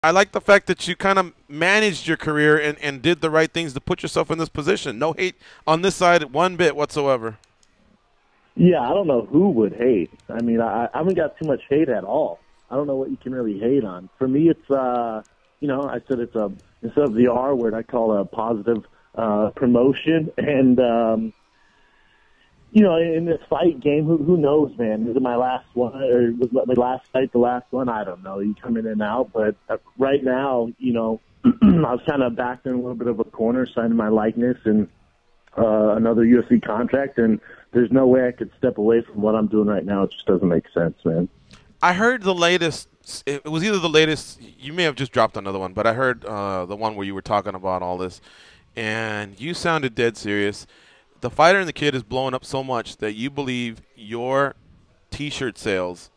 I like the fact that you kind of managed your career and did the right things to put yourself in this position. No hate on this side one bit whatsoever. Yeah, I don't know who would hate. I mean, I haven't got too much hate at all. I don't know what you can really hate on. For me, it's, I said it's instead of the R word, I call it a positive promotion. And, in this fight game, who knows, man? Is it my last one, or was my last fight the last one? I don't know. You come in and out. But right now, I was kind of backed in a little bit of a corner, signing my likeness and another UFC contract, and there's no way I could step away from what I'm doing right now. It just doesn't make sense, man. I heard the latest. It was either the latest. You may have just dropped another one, but I heard the one where you were talking about all this, and you sounded dead serious. The Fighter and the Kid is blowing up so much that you believe your T-shirt sales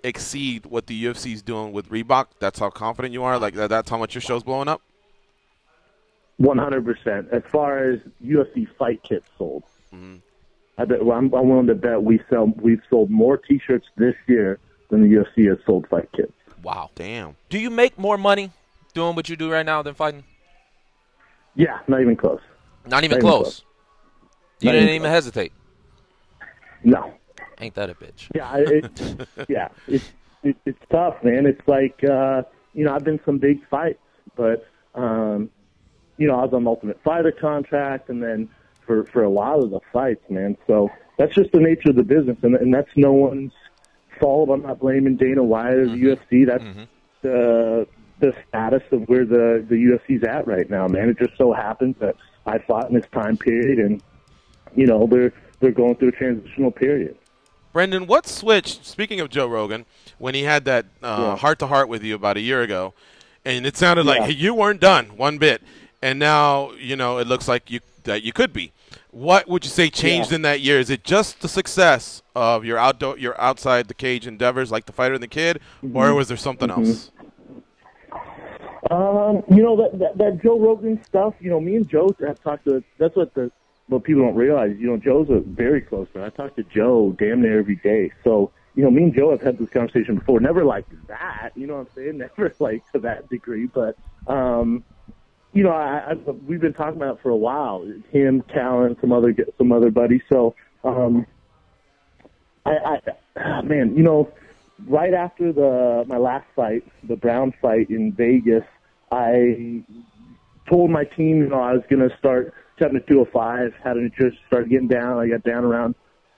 exceed what the UFC is doing with Reebok. That's how confident you are. Like that's how much your show's blowing up. 100%. As far as UFC fight kits sold, Mm-hmm. I'm willing to bet we've sold more T-shirts this year than the UFC has sold fight kits. Wow. Damn. Do you make more money doing what you do right now than fighting? Yeah, not even close. Not even close. You didn't even hesitate. No. Ain't that a bitch? Yeah, it's tough, man. It's like I've been some big fights, but I was on the Ultimate Fighter contract, and then for a lot of the fights, man. So that's just the nature of the business, and that's no one's fault. I'm not blaming Dana White or the UFC. That's the status of where the UFC's at right now, man. It just so happens that I fought in this time period, and they're going through a transitional period. Brendan, what switched, speaking of Joe Rogan, when he had that heart-to-heart with you about a year ago, and it sounded like hey, you weren't done one bit, and now, it looks like that you could be. What would you say changed in that year? Is it just the success of your outside the cage endeavors like the Fighter and the Kid, or was there something else? That Joe Rogan stuff, me and Joe have talked to, that's what people don't realize. Joe's a very close friend. I talk to Joe damn near every day. So, me and Joe have had this conversation before. Never like that, you know what I'm saying? Never like to that degree. But, we've been talking about it for a while. Him, Callan, some other buddies. So, right after my last fight, the Brown fight in Vegas, I told my team, I was going to start cutting to 205, had to just start getting down. I got down around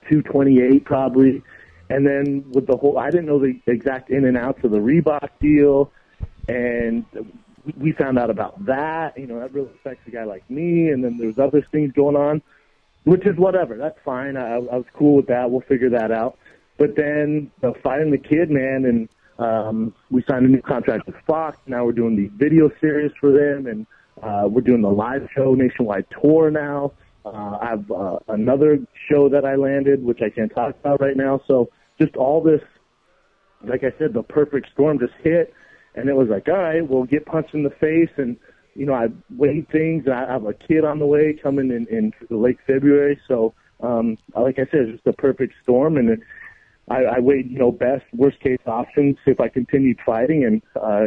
228 probably. And then with I didn't know the exact in and outs of the Reebok deal. And we found out about that. That really affects a guy like me. And then there's other things going on, which is whatever. That's fine. I was cool with that. We'll figure that out. But then the Fighter and the Kid, man, and we signed a new contract with Fox. Now we're doing these video series for them, and we're doing the live show nationwide tour now. I have another show that I landed, which I can't talk about right now. So just all this, like I said, the perfect storm just hit, and it was like, all right, we'll get punched in the face, and I weighed things. And I have a kid on the way coming in late February. So like I said, it's just a perfect storm, and I weighed, best, worst case options if I continued fighting, and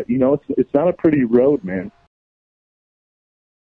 it's not a pretty road, man.